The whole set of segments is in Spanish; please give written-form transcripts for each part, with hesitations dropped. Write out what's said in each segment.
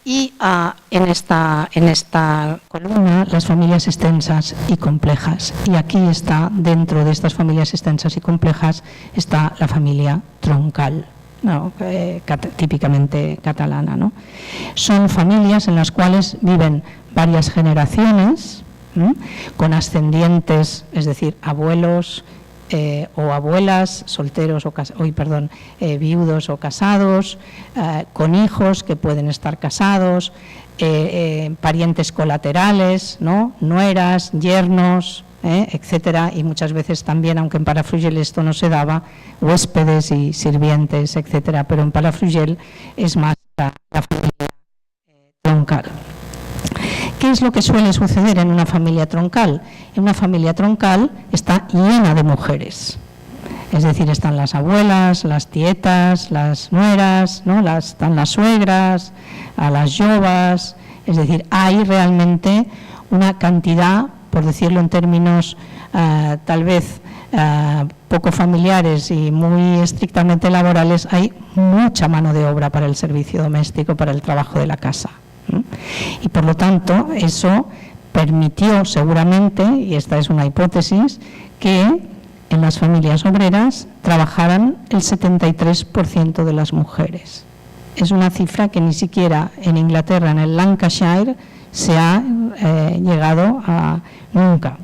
Y en esta columna, las familias extensas y complejas. Y aquí está, dentro de estas familias extensas y complejas, está la familia troncal, ¿no? Típicamente catalana, ¿no? Son familias en las cuales viven varias generaciones, con ascendientes, es decir, abuelos o abuelas, solteros viudos o casados, con hijos que pueden estar casados, parientes colaterales, ¿no? Nueras, yernos, etcétera, y muchas veces también, aunque en Palafrugell esto no se daba, huéspedes y sirvientes, etcétera, pero en Palafrugell es más la familia troncal. ¿Qué es lo que suele suceder en una familia troncal? En una familia troncal está llena de mujeres. Es decir, están las abuelas, las tietas, las nueras, ¿no? Están las suegras, las yovas. Es decir, hay realmente una cantidad, por decirlo en términos tal vez poco familiares y muy estrictamente laborales, hay mucha mano de obra para el servicio doméstico, para el trabajo de la casa. Y por lo tanto eso permitió seguramente, y esta es una hipótesis, que en las familias obreras trabajaran el 73% de las mujeres. Es una cifra que ni siquiera en Inglaterra, en el Lancashire, se ha llegado a nunca.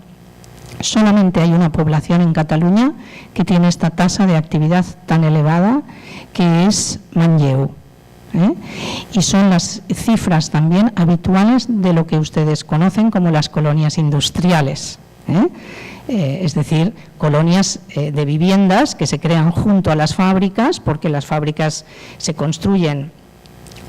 Solamente hay una población en Cataluña que tiene esta tasa de actividad tan elevada, que es Manlleu. Y son las cifras también habituales de lo que ustedes conocen como las colonias industriales, es decir, colonias de viviendas que se crean junto a las fábricas, porque las fábricas se construyen,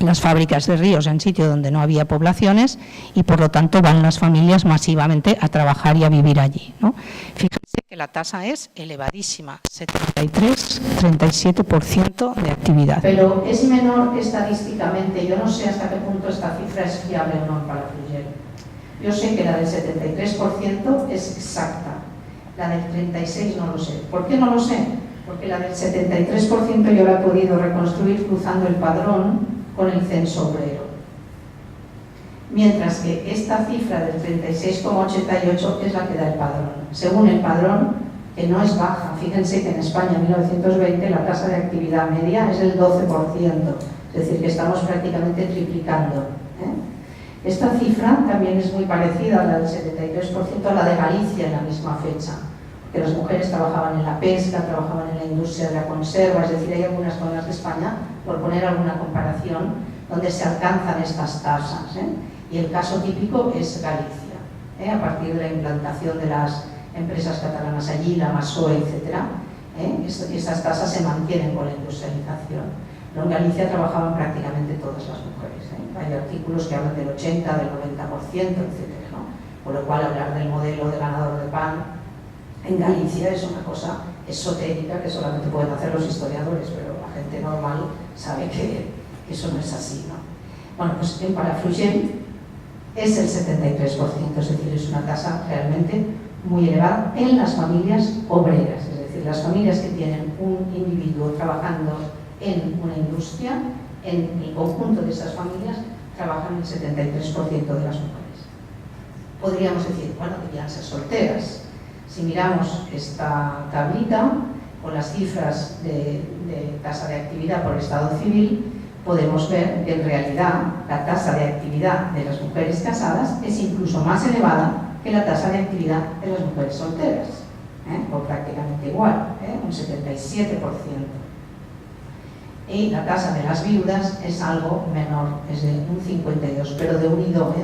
las fábricas de ríos, en sitio donde no había poblaciones, y por lo tanto van las familias masivamente a trabajar y a vivir allí, ¿no? Fíjense que la tasa es elevadísima, 73-37% de actividad. Pero es menor estadísticamente, yo no sé hasta qué punto esta cifra es fiable o no en Palafrugell. Yo sé que la del 73% es exacta, la del 36% no lo sé. ¿Por qué no lo sé? Porque la del 73% yo la he podido reconstruir cruzando el padrón con el censo obrero. Mientras que esta cifra del 36,88 es la que da el padrón. Según el padrón, que no es baja, fíjense que en España en 1920 la tasa de actividad media es el 12%, es decir, que estamos prácticamente triplicando. Esta cifra también es muy parecida a la del 73% a la de Galicia en la misma fecha, que las mujeres trabajaban en la pesca, trabajaban en la industria de la conserva, es decir, hay algunas zonas de España, por poner alguna comparación, donde se alcanzan estas tasas. Y el caso típico es Galicia, a partir de la implantación de las empresas catalanas allí, la Masoe, etc. Estas tasas se mantienen con la industrialización. Pero en Galicia trabajaban prácticamente todas las mujeres. Hay artículos que hablan del 80, del 90%, etc. Por lo cual hablar del modelo de ganador de pan en Galicia es una cosa esotérica que solamente pueden hacer los historiadores, pero la gente normal sabe que eso no es así, ¿no? Bueno, pues en Palafrugell es el 73%, es decir, es una tasa realmente muy elevada en las familias obreras, es decir, las familias que tienen un individuo trabajando en una industria, en el conjunto de esas familias trabajan el 73% de las mujeres. Podríamos decir, bueno, debían ser solteras. Si miramos esta tablita con las cifras de tasa de actividad por estado civil, podemos ver que en realidad la tasa de actividad de las mujeres casadas es incluso más elevada que la tasa de actividad de las mujeres solteras, o prácticamente igual, un 77%. Y la tasa de las viudas es algo menor, es de un 52%, pero de unido,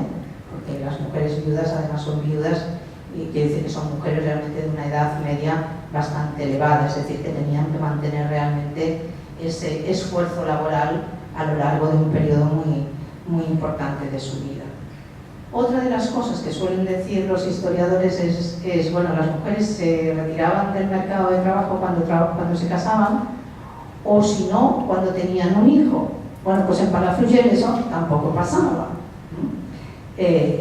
porque las mujeres viudas además son viudas, y quiere decir que son mujeres realmente de una edad media bastante elevada, es decir, que tenían que mantener realmente ese esfuerzo laboral a lo largo de un periodo muy importante de su vida. Otra de las cosas que suelen decir los historiadores es bueno, las mujeres se retiraban del mercado de trabajo cuando se casaban, o si no, cuando tenían un hijo. Bueno, pues en Palafrugell eso tampoco pasaba.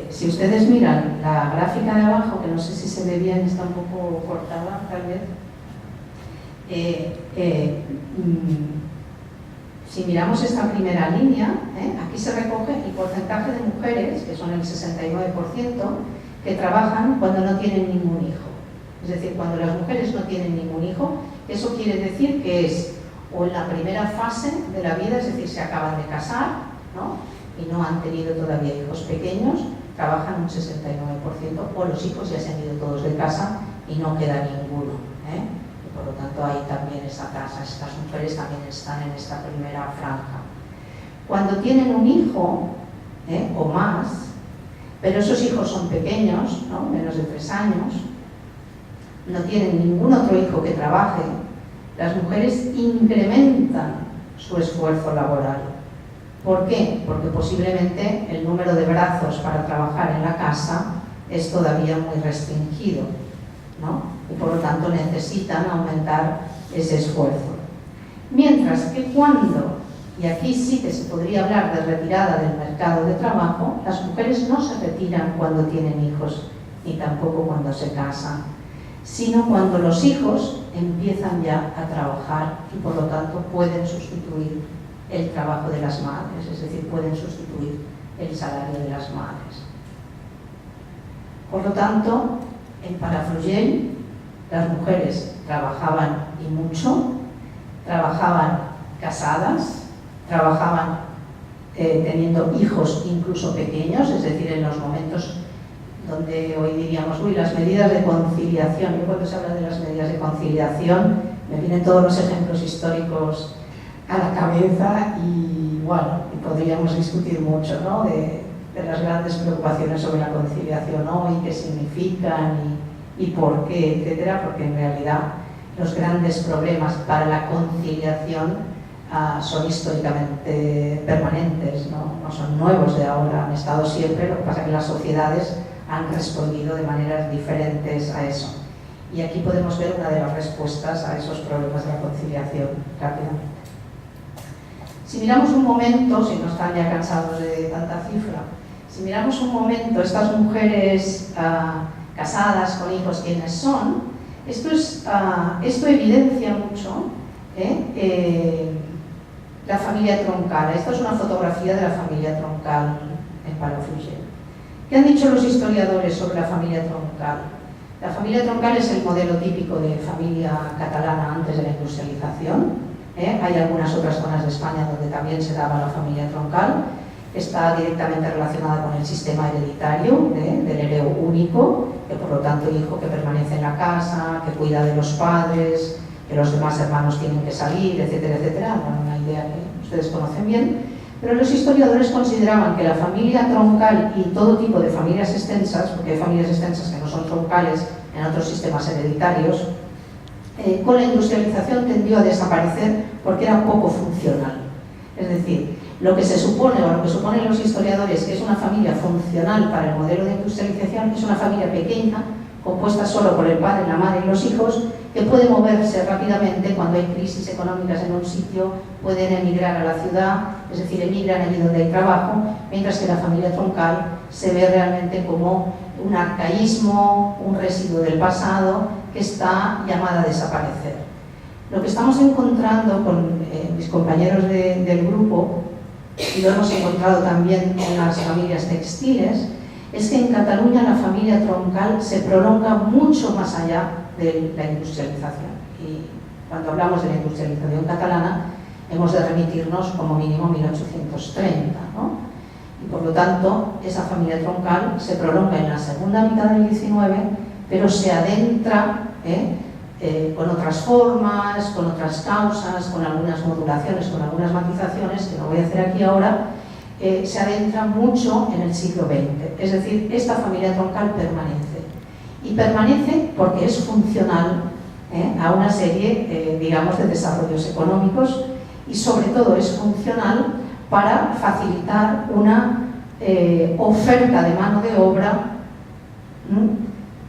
Si ustedes miran la gráfica de abajo, que no sé si se ve bien, está un poco cortada tal vez, si miramos esta primera línea, aquí se recoge el porcentaje de mujeres, que son el 69%, que trabajan cuando no tienen ningún hijo. Es decir, cuando las mujeres no tienen ningún hijo, eso quiere decir que es o en la primera fase de la vida, es decir, se acaban de casar, ¿no?, y no han tenido todavía hijos pequeños, trabajan un 69%, o los hijos ya se han ido todos de casa y no queda ninguno, y por lo tanto hay también esa tasa. Estas mujeres también están en esta primera franja. Cuando tienen un hijo o más, pero esos hijos son pequeños, ¿no?, menos de 3 años, no tienen ningún otro hijo que trabaje, las mujeres incrementan su esfuerzo laboral. ¿Por qué? Porque posiblemente el número de brazos para trabajar en la casa es todavía muy restringido, ¿no?, y por lo tanto necesitan aumentar ese esfuerzo. Mientras que cuando, y aquí sí que se podría hablar de retirada del mercado de trabajo, las mujeres no se retiran cuando tienen hijos, ni tampoco cuando se casan, sino cuando los hijos empiezan ya a trabajar y por lo tanto pueden sustituir el trabajo de las madres, es decir, pueden sustituir el salario de las madres. Por lo tanto, en Palafrugell las mujeres trabajaban y mucho, trabajaban casadas, trabajaban teniendo hijos incluso pequeños, es decir, en los momentos donde hoy diríamos, uy, las medidas de conciliación. Yo cuando se habla de las medidas de conciliación me vienen todos los ejemplos históricos a la cabeza y bueno, y podríamos discutir mucho, ¿no?, de las grandes preocupaciones sobre la conciliación hoy, qué significan y por qué, etcétera, porque en realidad los grandes problemas para la conciliación son históricamente permanentes, no son nuevos de ahora, han estado siempre, lo que pasa es que las sociedades han respondido de maneras diferentes a eso. Y aquí podemos ver una de las respuestas a esos problemas de la conciliación rápidamente. Si miramos un momento, si no están ya cansados de tanta cifra, si miramos un momento estas mujeres casadas con hijos, ¿quiénes son? Esto evidencia mucho la familia Troncal. Esta es una fotografía de la familia Troncal en Palafrugell. ¿Qué han dicho los historiadores sobre la familia Troncal? La familia Troncal es el modelo típico de familia catalana antes de la industrialización. Hay algunas otras zonas de España donde también se daba la familia Troncal. Está directamente relacionada con el sistema hereditario del heredero único, que por lo tanto el hijo que permanece en la casa, que cuida de los padres, que los demás hermanos tienen que salir, etcétera, etcétera. Bueno, una idea que ustedes conocen bien. Pero los historiadores consideraban que la familia troncal y todo tipo de familias extensas, porque hay familias extensas que no son troncales en otros sistemas hereditarios, con la industrialización tendió a desaparecer porque era poco funcional. Es decir, lo que se supone, o lo que suponen los historiadores, que es una familia funcional para el modelo de industrialización, es una familia pequeña, compuesta solo por el padre, la madre y los hijos, que puede moverse rápidamente cuando hay crisis económicas en un sitio, pueden emigrar a la ciudad, es decir, emigran allí donde hay trabajo, mientras que la familia troncal se ve realmente como un arcaísmo, un residuo del pasado que está llamada a desaparecer. Lo que estamos encontrando con mis compañeros del grupo, y lo hemos encontrado también en las familias textiles, es que en Cataluña la familia troncal se prolonga mucho más allá de la industrialización. Y cuando hablamos de la industrialización catalana, hemos de remitirnos como mínimo a 1830, ¿no? Y por lo tanto, esa familia troncal se prolonga en la segunda mitad del XIX, pero se adentra con otras formas, con otras causas, con algunas modulaciones, con algunas matizaciones, que no voy a hacer aquí ahora, se adentra mucho en el siglo XX. Es decir, esta familia troncal permanece. Y permanece porque es funcional a una serie, digamos, de desarrollos económicos y sobre todo es funcional para facilitar una oferta de mano de obra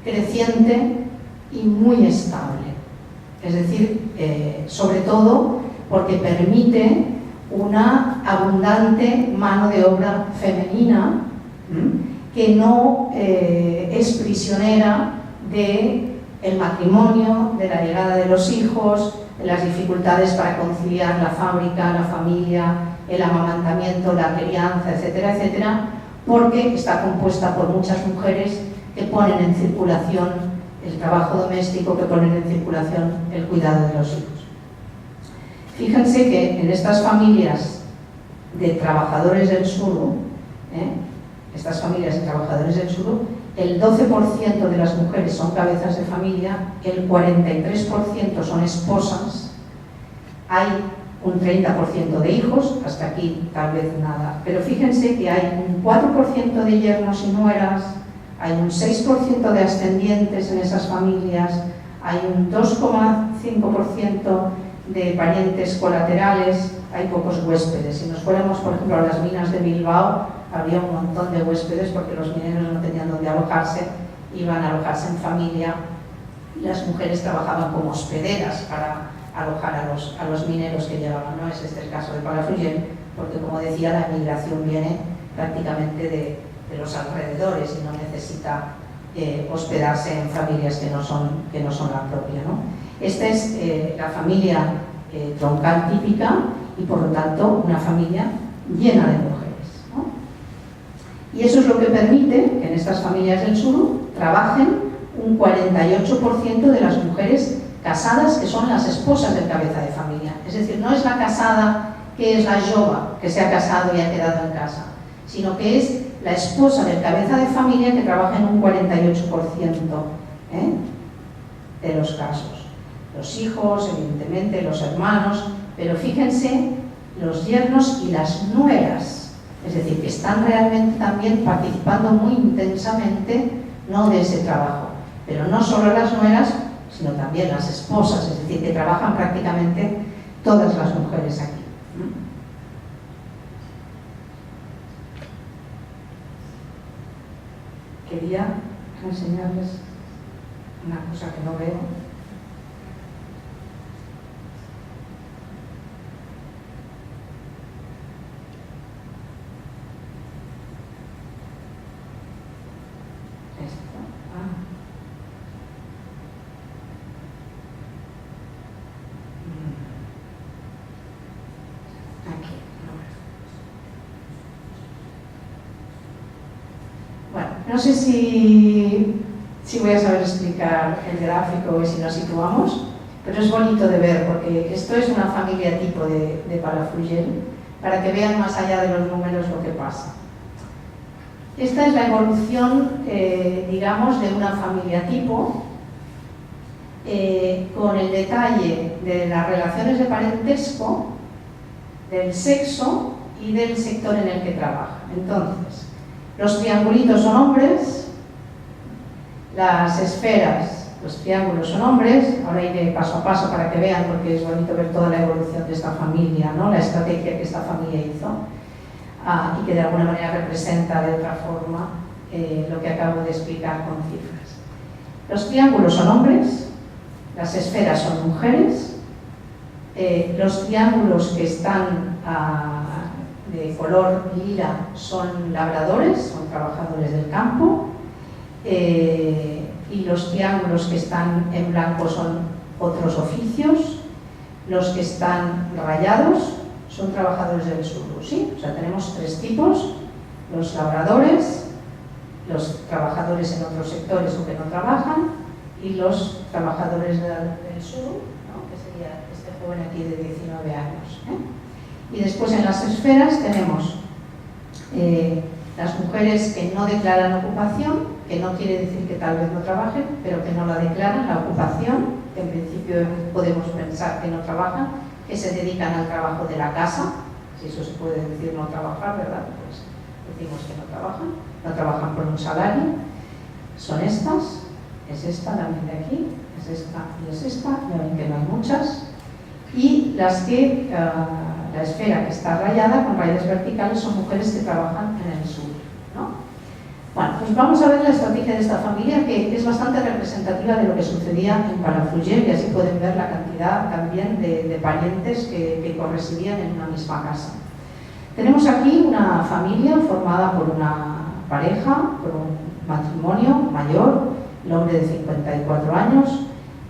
creciente y muy estable. Es decir, sobre todo porque permite una abundante mano de obra femenina que no es prisionera del matrimonio, de la llegada de los hijos, de las dificultades para conciliar la fábrica, la familia, el amamantamiento, la crianza, etcétera, etcétera, porque está compuesta por muchas mujeres que ponen en circulación el trabajo doméstico, que ponen en circulación el cuidado de los hijos. Fíjense que en estas familias de trabajadores del sur, estas familias de trabajadores del sur, el 12% de las mujeres son cabezas de familia, el 43% son esposas, hay un 30% de hijos, hasta aquí tal vez nada, pero fíjense que hay un 4% de yernos y nueras, hay un 6% de ascendientes en esas familias, hay un 2,5% de parientes colaterales, hay pocos huéspedes. Si nos fuéramos, por ejemplo, a las minas de Bilbao, habría un montón de huéspedes porque los mineros no tenían dónde alojarse, iban a alojarse en familia. Las mujeres trabajaban como hospederas para alojar a los mineros que llegaban. No es este el caso de Palafrugell, porque, como decía, la emigración viene prácticamente de los alrededores y no necesita hospedarse en familias que no son la propia, ¿no? Esta es la familia troncal típica y, por lo tanto, una familia llena de mujeres, ¿no? Y eso es lo que permite que en estas familias del sur trabajen un 48% de las mujeres casadas, que son las esposas del cabeza de familia. Es decir, no es la casada que es la jova, que se ha casado y ha quedado en casa, sino que es la esposa del cabeza de familia que trabaja en un 48% de los casos. Los hijos, evidentemente, los hermanos, pero fíjense, los yernos y las nueras, es decir, que están realmente también participando muy intensamente, no de ese trabajo, pero no solo las nueras, sino también las esposas, es decir, que trabajan prácticamente todas las mujeres aquí. Quería enseñarles una cosa que no veo. Esto. Aquí. Bueno, no sé si voy a saber explicar el gráfico y si nos situamos, pero es bonito de ver porque esto es una familia tipo de Palafrugell, para que vean más allá de los números lo que pasa. Esta es la evolución, digamos, de una familia tipo, con el detalle de las relaciones de parentesco, del sexo y del sector en el que trabaja. Entonces, los triangulitos son hombres, las esferas, los triángulos son hombres. Ahora iré paso a paso para que vean, porque es bonito ver toda la evolución de esta familia, ¿no? La estrategia que esta familia hizo, y que de alguna manera representa de otra forma lo que acabo de explicar con cifras. Los triángulos son hombres, las esferas son mujeres, los triángulos que están de color lila son labradores, son trabajadores del campo, y los triángulos que están en blanco son otros oficios, los que están rayados son trabajadores del sur, ¿sí? O sea, tenemos tres tipos: los labradores, los trabajadores en otros sectores o que no trabajan, y los trabajadores del sur, ¿no? Que sería este joven aquí de 19 años, Y después en las esferas tenemos las mujeres que no declaran ocupación, que no quiere decir que tal vez no trabajen, pero que no la declaran, la ocupación, que en principio podemos pensar que no trabajan, que se dedican al trabajo de la casa, si eso se puede decir no trabajar, ¿verdad? Pues decimos que no trabajan por un salario. Son estas, es esta también de aquí, es esta y es esta, ya ven que no hay muchas, y las que, la esfera que está rayada con rayas verticales son mujeres que trabajan en el sur, ¿no? Bueno, pues vamos a ver la estrategia de esta familia, que es bastante representativa de lo que sucedía en Palafrugell, y así pueden ver la cantidad también de parientes que corresidían en una misma casa. Tenemos aquí una familia formada por una pareja, por un matrimonio mayor, el hombre de 54 años,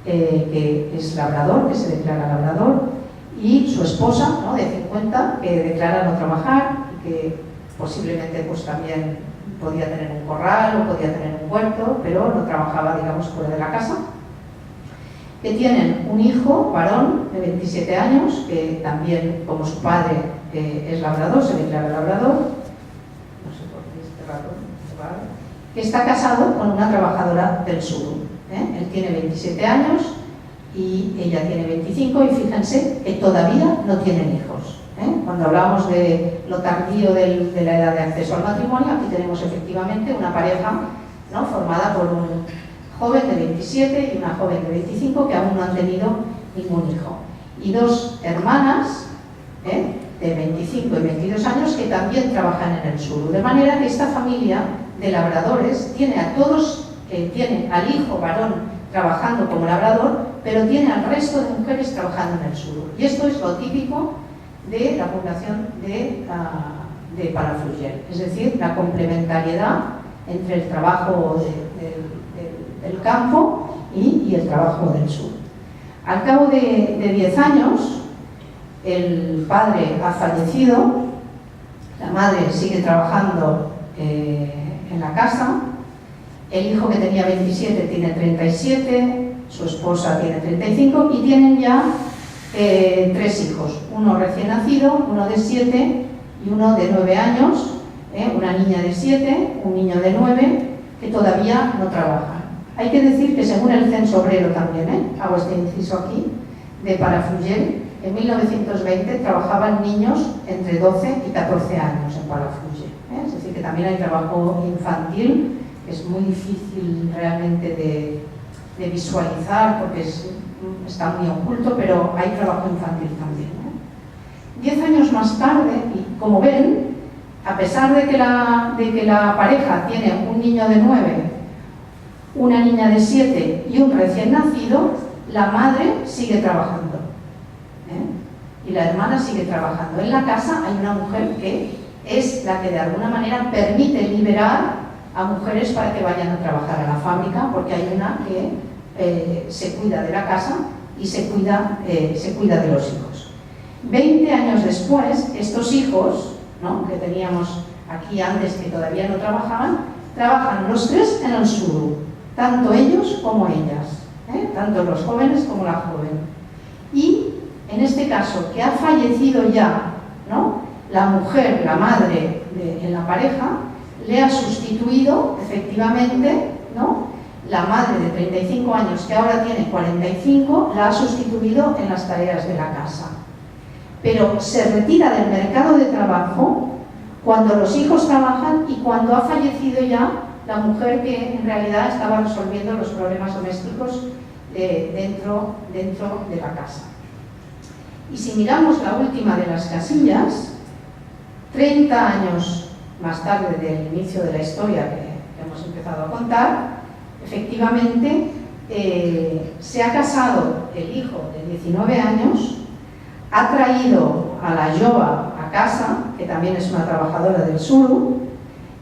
que es labrador, que se declara labrador, y su esposa, ¿no?, de 50, que declara no trabajar y que posiblemente pues también podía tener un corral o podía tener un huerto, pero no trabajaba, digamos, fuera de la casa. Que tienen un hijo, varón, de 27 años, que también, como su padre es labrador, se declara labrador, no sé por qué este ratón, que está casado con una trabajadora del sur. Él tiene 27 años y ella tiene 25, y fíjense que todavía no tienen hijos. Cuando hablamos de lo tardío de la edad de acceso al matrimonio, aquí tenemos efectivamente una pareja, ¿no?, formada por un joven de 27 y una joven de 25 que aún no han tenido ningún hijo. Y dos hermanas de 25 y 22 años que también trabajan en el sur. De manera que esta familia de labradores tiene a todos, tiene al hijo varón trabajando como labrador, pero tiene al resto de mujeres trabajando en el sur. Y esto es lo típico de la población de Palafrugell, es decir, la complementariedad entre el trabajo del campo y el trabajo del sur. Al cabo de 10 años, el padre ha fallecido, la madre sigue trabajando en la casa, el hijo que tenía 27 tiene 37, su esposa tiene 35 y tienen ya 3 hijos, uno recién nacido, uno de 7 y uno de 9 años, una niña de 7, un niño de 9, que todavía no trabajan. Hay que decir que según el censo obrero también, hago este inciso aquí, de Palafrugell, en 1920 trabajaban niños entre 12 y 14 años en Palafrugell. Es decir, que también hay trabajo infantil, que es muy difícil realmente de visualizar porque está muy oculto, pero hay trabajo infantil también. 10 años más tarde, y como ven, a pesar de que la pareja tiene un niño de 9, una niña de 7 y un recién nacido, la madre sigue trabajando. Y la hermana sigue trabajando. En la casa hay una mujer que es la que de alguna manera permite liberar a mujeres para que vayan a trabajar a la fábrica, porque hay una que se cuida de la casa y se cuida de los hijos. 20 años después, estos hijos, ¿no?, que teníamos aquí antes que todavía no trabajaban, trabajan los 3 en el sur, tanto ellos como ellas, tanto los jóvenes como la joven. Y en este caso, que ha fallecido ya, ¿no?, la mujer, la madre en la pareja, le ha sustituido efectivamente, ¿no?, la madre de 35 años, que ahora tiene 45, la ha sustituido en las tareas de la casa. Pero se retira del mercado de trabajo cuando los hijos trabajan y cuando ha fallecido ya la mujer que en realidad estaba resolviendo los problemas domésticos dentro de la casa. Y si miramos la última de las casillas, 30 años más tarde del inicio de la historia que hemos empezado a contar, efectivamente se ha casado el hijo de 19 años, ha traído a la Jova a casa, que también es una trabajadora del sur,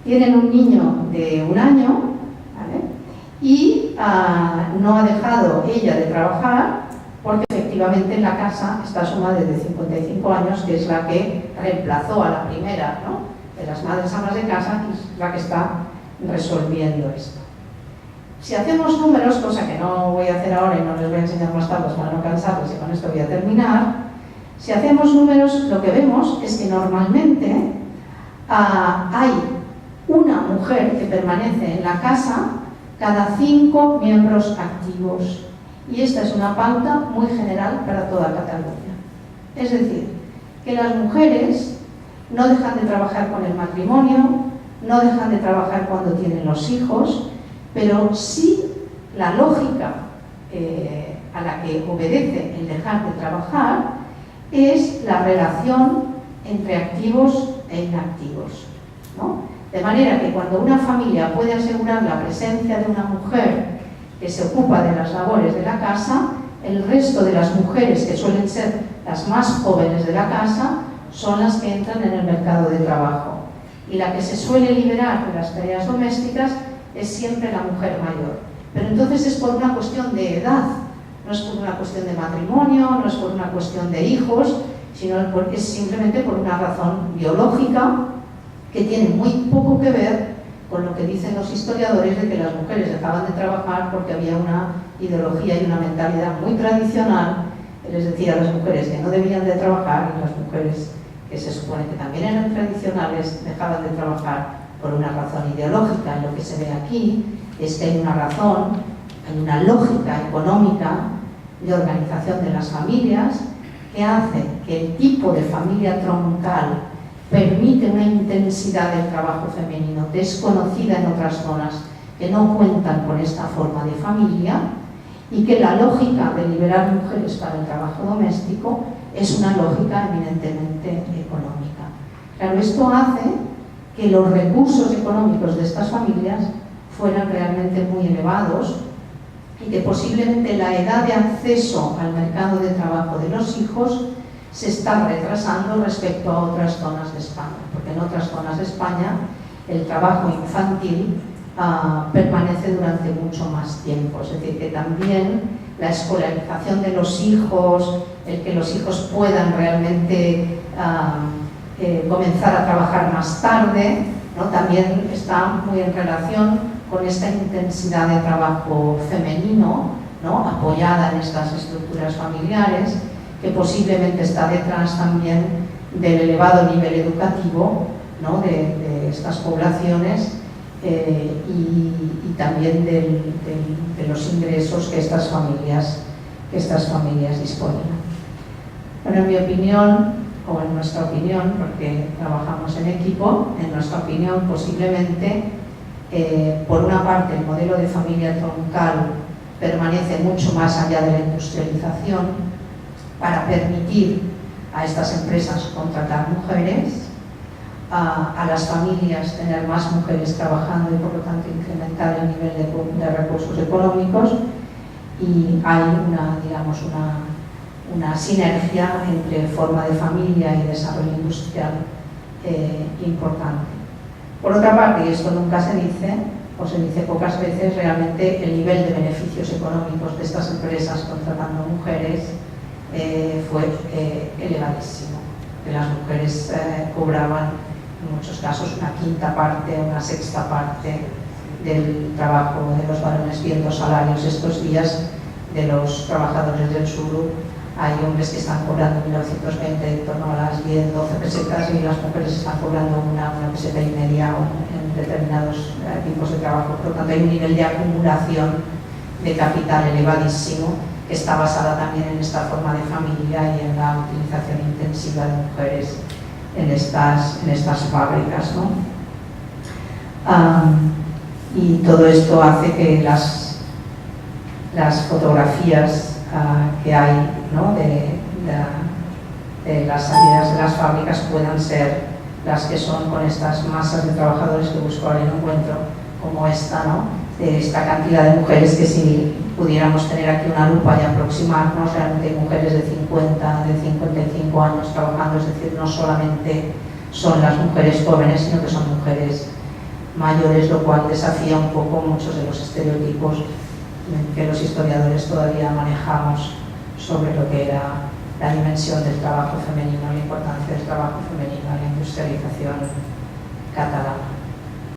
tienen un niño de 1 año, ¿vale?, y no ha dejado ella de trabajar porque efectivamente en la casa está su madre de 55 años, que es la que reemplazó a la primera, ¿no?, de las madres amas de casa, y es la que está resolviendo esto. Si hacemos números, cosa que no voy a hacer ahora y no les voy a enseñar más tarde para no cansarles, y con esto voy a terminar, si hacemos números, lo que vemos es que normalmente hay una mujer que permanece en la casa cada 5 miembros activos. Y esta es una pauta muy general para toda Cataluña. Es decir, que las mujeres no dejan de trabajar con el matrimonio, no dejan de trabajar cuando tienen los hijos, pero sí la lógica a la que obedece el dejar de trabajar es la relación entre activos e inactivos, ¿no? De manera que cuando una familia puede asegurar la presencia de una mujer que se ocupa de las labores de la casa, el resto de las mujeres, que suelen ser las más jóvenes de la casa, son las que entran en el mercado de trabajo. Y la que se suele liberar de las tareas domésticas es siempre la mujer mayor. Pero entonces es por una cuestión de edad, no es por una cuestión de matrimonio, no es por una cuestión de hijos, sino porque es simplemente por una razón biológica que tiene muy poco que ver con lo que dicen los historiadores de que las mujeres dejaban de trabajar porque había una ideología y una mentalidad muy tradicional que les decía a las mujeres que no debían de trabajar, y las mujeres que se supone que también eran tradicionales dejaban de trabajar por una razón ideológica. Lo que se ve aquí es que hay una razón, hay una lógica económica de organización de las familias que hace que el tipo de familia troncal permite una intensidad del trabajo femenino desconocida en otras zonas que no cuentan con esta forma de familia, y que la lógica de liberar mujeres para el trabajo doméstico es una lógica eminentemente económica. Claro, esto hace que los recursos económicos de estas familias fueran realmente muy elevados y que posiblemente la edad de acceso al mercado de trabajo de los hijos se está retrasando respecto a otras zonas de España, porque en otras zonas de España el trabajo infantil permanece durante mucho más tiempo. Es decir, que también la escolarización de los hijos, el que los hijos puedan realmente comenzar a trabajar más tarde, ¿no?, también está muy en relación con esta intensidad de trabajo femenino, ¿no?, apoyada en estas estructuras familiares, que posiblemente está detrás también del elevado nivel educativo, ¿no?, de estas poblaciones, y también de los ingresos que estas familias disponen. Bueno, en mi opinión, o en nuestra opinión, porque trabajamos en equipo, en nuestra opinión posiblemente, por una parte el modelo de familia troncal permanece mucho más allá de la industrialización para permitir a estas empresas contratar mujeres, a las familias tener más mujeres trabajando y por lo tanto incrementar el nivel de recursos económicos, y hay una sinergia entre forma de familia y desarrollo industrial importante. Por otra parte, y esto nunca se dice, o se dice pocas veces, realmente el nivel de beneficios económicos de estas empresas contratando mujeres fue elevadísimo. Las mujeres cobraban en muchos casos una quinta parte, una sexta parte del trabajo de los varones, viendo salarios estos días de los trabajadores del sur. Hay hombres que están cobrando en 1920 en torno a las 10, 12 pesetas, y las mujeres están cobrando una peseta y media en determinados tipos de trabajo. Por lo tanto, hay un nivel de acumulación de capital elevadísimo, que está basada también en esta forma de familia y en la utilización intensiva de mujeres en estas fábricas, ¿no? Y todo esto hace que las fotografías que hay, ¿no?, de las salidas de las fábricas puedan ser las que son con estas masas de trabajadores que busco ahora y no encuentro, como esta, ¿no?, de esta cantidad de mujeres, que si pudiéramos tener aquí una lupa y aproximarnos, realmente hay mujeres de 50, de 55 años trabajando, es decir, no solamente son las mujeres jóvenes, sino que son mujeres mayores, lo cual desafía un poco muchos de los estereotipos que los historiadores todavía manejamos sobre lo que era la dimensión del trabajo femenino, la importancia del trabajo femenino en la industrialización catalana.